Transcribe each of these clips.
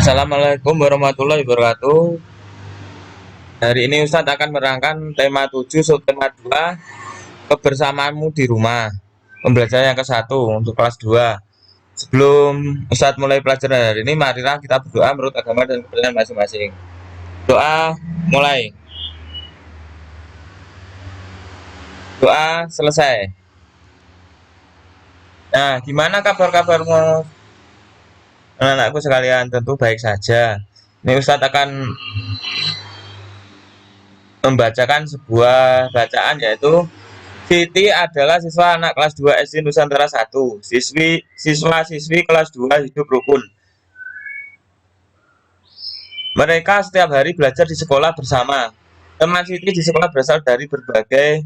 Assalamualaikum warahmatullahi wabarakatuh. Hari ini Ustadz akan menerangkan tema 7 subtema 2 kebersamaanmu di rumah. Pembelajaran yang ke-1 untuk kelas 2. Sebelum Ustadz mulai pelajaran hari ini, marilah kita berdoa menurut agama dan kepercayaan masing-masing. Doa mulai. Doa selesai. Nah, gimana kabar-kabarmu anak-anakku sekalian? Tentu baik saja. Ini Ustadz akan membacakan sebuah bacaan, yaitu Siti adalah siswa anak kelas 2 SD Nusantara 1. Siswa-siswi kelas 2 hidup rukun. Mereka setiap hari belajar di sekolah bersama. Teman Siti di sekolah berasal dari berbagai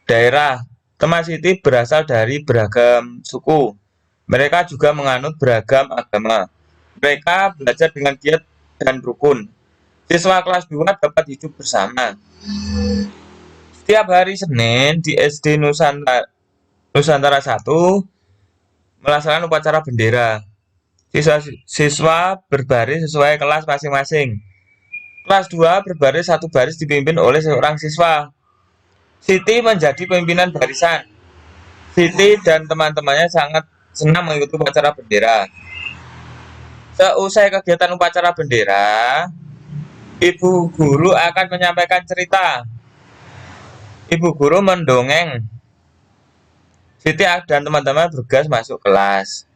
daerah. Teman Siti berasal dari beragam suku. Mereka juga menganut beragam agama. Mereka belajar dengan giat dan rukun. Siswa kelas 2 dapat hidup bersama. Setiap hari Senin di SD Nusantara 1 melaksanakan upacara bendera. Siswa berbaris sesuai kelas masing-masing. Kelas 2 berbaris satu baris dipimpin oleh seorang siswa. Siti menjadi pimpinan barisan. Siti dan teman-temannya sangat senang mengikuti upacara bendera. Seusai kegiatan upacara bendera, ibu guru akan menyampaikan cerita. Ibu guru mendongeng. Siti dan teman-teman bergegas masuk kelas.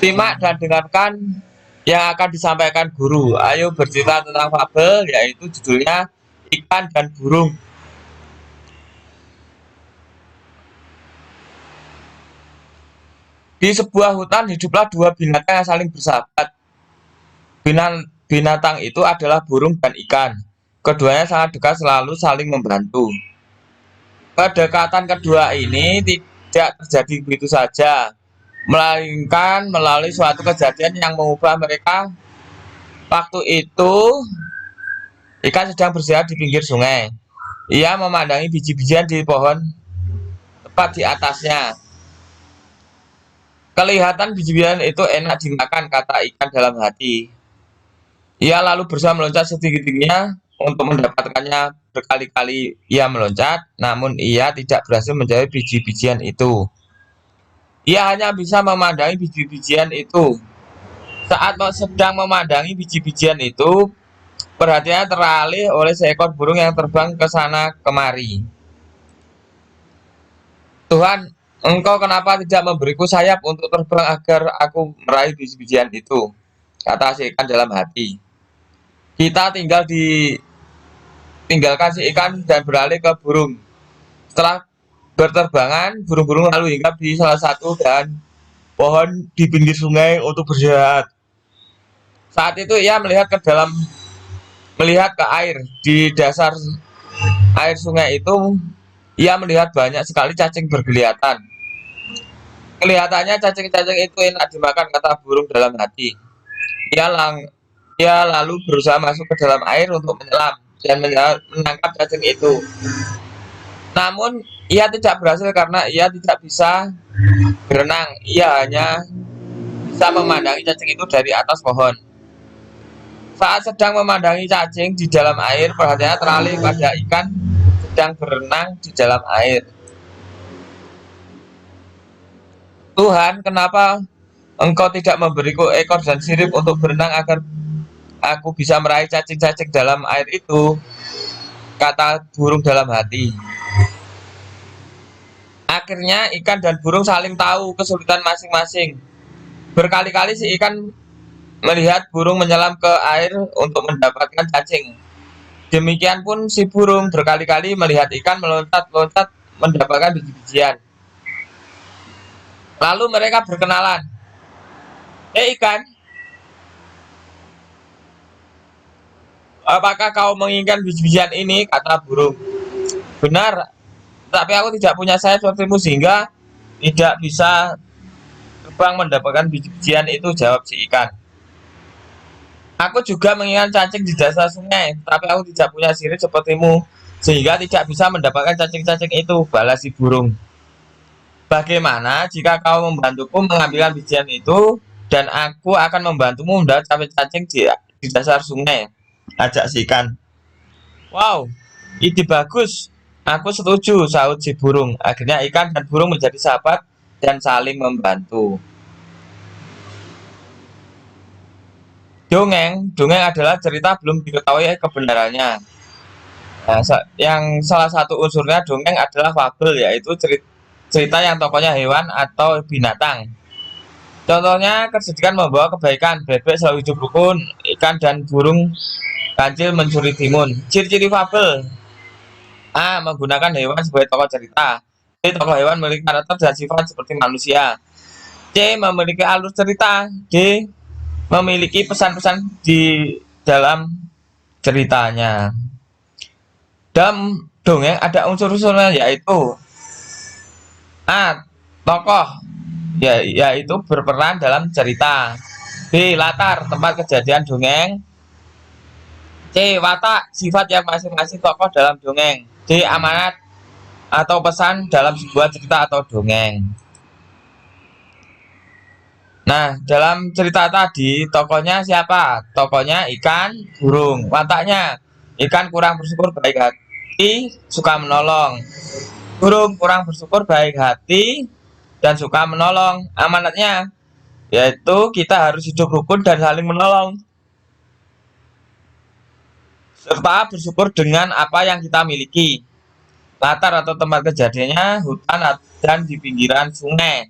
Simak dan dengarkan yang akan disampaikan guru. Ayo bercerita tentang fabel, yaitu judulnya Ikan dan Burung. Di sebuah hutan hiduplah dua binatang yang saling bersahabat. Binatang itu adalah burung dan ikan. Keduanya sangat dekat, selalu saling membantu. Kedekatan kedua ini tidak terjadi begitu saja, melainkan melalui suatu kejadian yang mengubah mereka. Waktu itu, ikan sedang beristirahat di pinggir sungai. Ia memandangi biji-bijian di pohon tepat di atasnya. Kelihatan biji-bijian itu enak dimakan, kata ikan dalam hati. Ia lalu berusaha meloncat setinggi-tingginya untuk mendapatkannya. Berkali-kali ia meloncat, namun ia tidak berhasil mencapai biji-bijian itu. Ia hanya bisa memandangi biji-bijian itu. Saat sedang memandangi biji-bijian itu, perhatiannya teralih oleh seekor burung yang terbang ke sana kemari. Tuhan, engkau kenapa tidak memberiku sayap untuk terbang agar aku meraih biji-bijian itu? Kata si ikan dalam hati. Kita tinggalkan si ikan dan beralih ke burung. Setelah berterbangan, burung-burung lalu hinggap di salah satu dahan pohon di pinggir sungai untuk beristirahat. Saat itu ia melihat ke air. Di dasar air sungai itu, ia melihat banyak sekali cacing bergeliatan. Kelihatannya cacing-cacing itu enak dimakan, kata burung dalam hati. Ia lalu berusaha masuk ke dalam air untuk menyelam dan menangkap cacing itu. Namun ia tidak berhasil karena ia tidak bisa berenang. Ia hanya bisa memandangi cacing itu dari atas pohon. Saat sedang memandangi cacing di dalam air, perhatiannya teralih pada ikan sedang berenang di dalam air. Tuhan, kenapa engkau tidak memberiku ekor dan sirip untuk berenang agar aku bisa meraih cacing-cacing dalam air itu? Kata burung dalam hati. Akhirnya ikan dan burung saling tahu kesulitan masing-masing. Berkali-kali si ikan melihat burung menyelam ke air untuk mendapatkan cacing. Demikian pun si burung berkali-kali melihat ikan meloncat-loncat mendapatkan biji-bijian. Lalu mereka berkenalan. Ikan, apakah kau menginginkan biji-bijian ini? Kata burung. Benar, tapi aku tidak punya sayap sepertimu sehingga tidak bisa terbang mendapatkan biji-bijian itu, jawab si ikan. Aku juga menginginkan cacing di dasar sungai, tapi aku tidak punya sirip sepertimu sehingga tidak bisa mendapatkan cacing-cacing itu, balas si burung. Bagaimana jika kau membantuku mengambilkan bijian itu dan aku akan membantumu mendapat caping-cacing di dasar sungai? Ajak si ikan. Wow, ide bagus. Aku setuju, sahut si burung. Akhirnya ikan dan burung menjadi sahabat dan saling membantu. Dongeng adalah cerita belum diketahui kebenarannya. Nah, yang salah satu unsurnya dongeng adalah fabel, yaitu cerita yang tokohnya hewan atau binatang. Contohnya, kesedikatan membawa kebaikan, bebek selalu hidup rukun, ikan dan burung kancil mencuri timun. Ciri-ciri fabel: A. Menggunakan hewan sebagai tokoh cerita. B. Tokoh hewan memiliki karakter dan sifat seperti manusia. C. Memiliki alur cerita. D. Memiliki pesan-pesan di dalam ceritanya. Dalam dongeng ada unsur-unsurnya, yaitu A. Tokoh, yaitu berperan dalam cerita. B. Latar, tempat kejadian dongeng. C. Watak, sifat yang masing-masing tokoh dalam dongeng. D. Amanat atau pesan dalam sebuah cerita atau dongeng. Nah, dalam cerita tadi, tokohnya siapa? Tokohnya ikan, burung. Wataknya, ikan kurang bersyukur, baik hati, suka menolong. Burung kurang bersyukur, baik hati, dan suka menolong. Amanatnya, yaitu kita harus hidup rukun dan saling menolong, serta bersyukur dengan apa yang kita miliki. Latar atau tempat kejadiannya hutan dan di pinggiran sungai.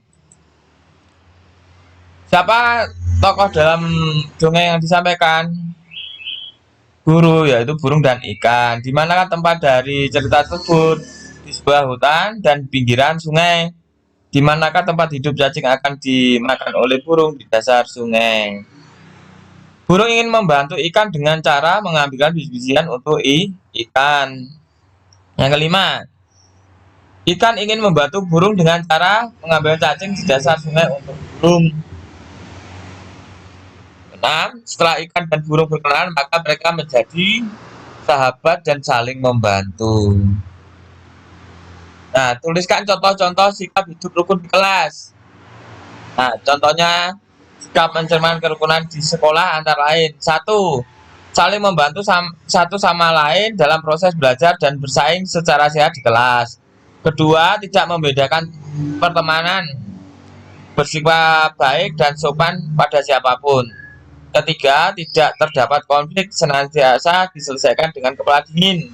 Siapa tokoh dalam dongeng yang disampaikan? Guru, yaitu burung dan ikan. Di manakah tempat dari cerita tersebut? Di sebuah hutan dan pinggiran sungai. Di manakah tempat hidup cacing akan dimakan oleh burung? Di dasar sungai. Burung ingin membantu ikan dengan cara mengambilkan biji-bijian untuk ikan. Yang kelima, ikan ingin membantu burung dengan cara mengambil cacing di dasar sungai untuk burung. 6. Setelah ikan dan burung berkenalan, maka mereka menjadi sahabat dan saling membantu. Nah, tuliskan contoh-contoh sikap hidup rukun di kelas. Nah, contohnya sikap mencerminkan kerukunan di sekolah antara lain: 1. Saling membantu satu sama lain dalam proses belajar dan bersaing secara sehat di kelas. Kedua, tidak membedakan pertemanan, bersifat baik dan sopan pada siapapun. Ketiga, tidak terdapat konflik, senantiasa diselesaikan dengan kepala dingin.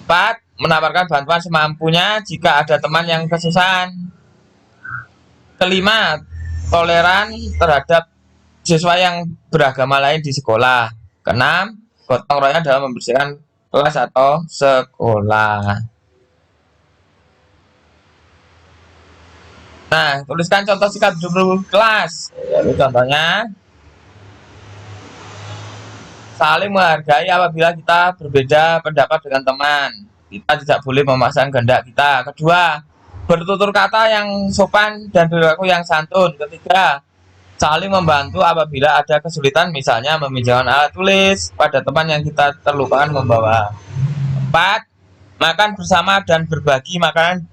4. Menawarkan bantuan semampunya jika ada teman yang kesusahan. Kelima, toleran terhadap siswa yang beragama lain di sekolah. Keenam, gotong royong dalam membersihkan kelas atau sekolah. Nah, tuliskan contoh sikap hidup kelas. Jadi contohnya, saling menghargai apabila kita berbeda pendapat dengan teman. Kita tidak boleh memaksakan kehendak kita. Kedua, bertutur kata yang sopan dan perilaku yang santun. Ketiga, saling membantu apabila ada kesulitan, misalnya meminjamkan alat tulis pada teman yang kita terlupakan membawa. 4. Makan bersama dan berbagi makanan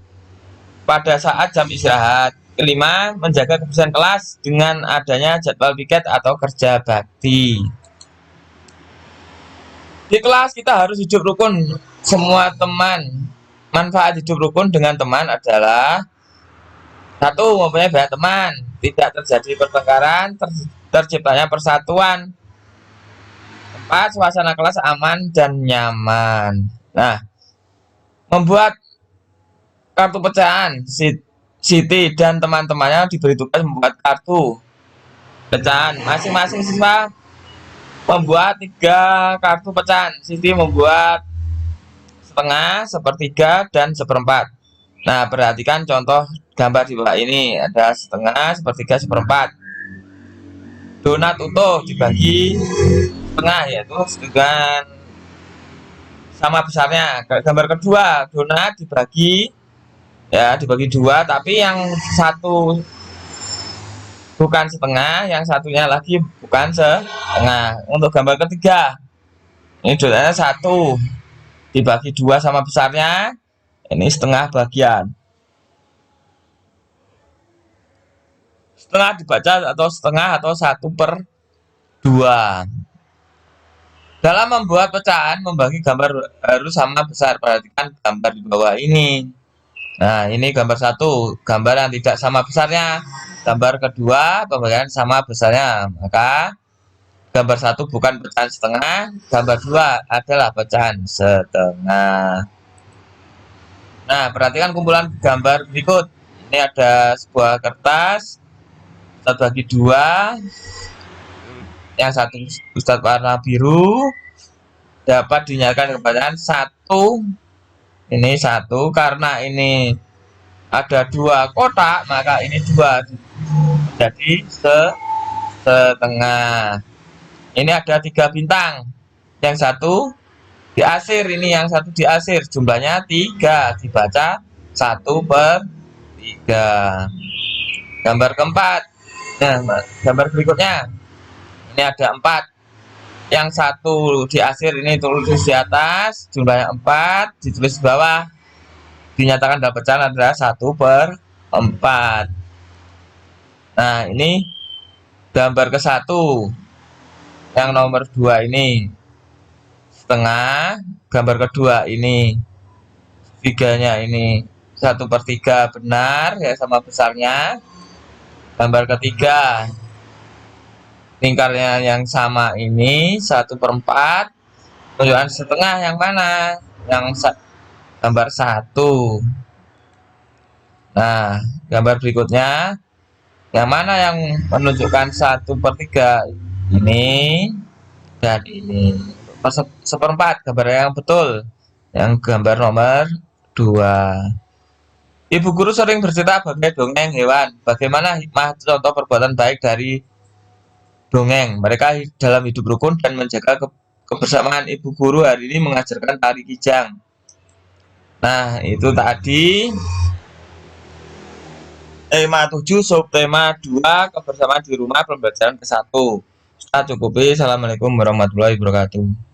pada saat jam istirahat. Kelima, menjaga kebersihan kelas dengan adanya jadwal piket atau kerja bakti. Di kelas kita harus hidup rukun semua teman. Manfaat hidup rukun dengan teman adalah: 1. Mempunyai banyak teman, tidak terjadi pertengkaran, terciptanya persatuan. 4. Suasana kelas aman dan nyaman. Nah, membuat kartu pecahan. Siti dan teman-temannya diberi tugas membuat kartu pecahan. Masing-masing siswa membuat 3 kartu pecahan. Siti membuat setengah, sepertiga, dan seperempat. Nah, perhatikan contoh gambar di bawah ini. Ada setengah, sepertiga, seperempat. Donat utuh dibagi setengah, yaitu dengan sama besarnya. Gambar kedua, donat dibagi 2, tapi yang satu bukan setengah, yang satunya lagi bukan setengah. Untuk gambar ketiga, ini donatnya 1 dibagi 2 sama besarnya, ini setengah bagian. Setengah dibaca atau setengah atau 1/2. Dalam membuat pecahan, membagi gambar harus sama besar. Perhatikan gambar di bawah ini. Nah, ini gambar satu, gambar yang tidak sama besarnya. Gambar kedua, pembagian sama besarnya. Maka gambar satu bukan pecahan setengah, gambar dua adalah pecahan setengah. Nah, perhatikan kumpulan gambar berikut. Ini ada sebuah kertas, kita bagi dua. Yang satu Ustadz warna biru, dapat dinyatakan kepadaan satu. Ini satu, karena ini ada dua kotak, maka ini dua, jadi setengah. Ini ada 3 bintang, yang satu diasir, ini yang satu diasir, jumlahnya 3, dibaca 1/3. Gambar keempat, nah gambar berikutnya, ini ada 4, yang satu diasir, ini tulis di atas, jumlahnya 4, ditulis di bawah, dinyatakan dalam pecahan adalah 1/4. Nah, ini gambar ke-1, yang nomor 2 ini setengah, gambar kedua ini tiganya ini 1/3 benar ya, sama besarnya. Gambar ketiga, lingkarnya yang sama ini 1/4, tunjukkan setengah yang mana, yang gambar 1. Nah, gambar berikutnya, yang mana yang menunjukkan 1/3, ini dan ini. 1/4 gambar yang betul, yang gambar nomor 2. Ibu guru sering bercerita bagai dongeng hewan. Bagaimana hikmah contoh perbuatan baik dari dongeng? Mereka dalam hidup rukun dan menjaga kebersamaan. Ibu guru hari ini mengajarkan tari kijang. Nah, itu tadi tema 7, subtema 2, kebersamaan di rumah, pembelajaran ke-1. Kita cukupi. Assalamualaikum warahmatullahi wabarakatuh.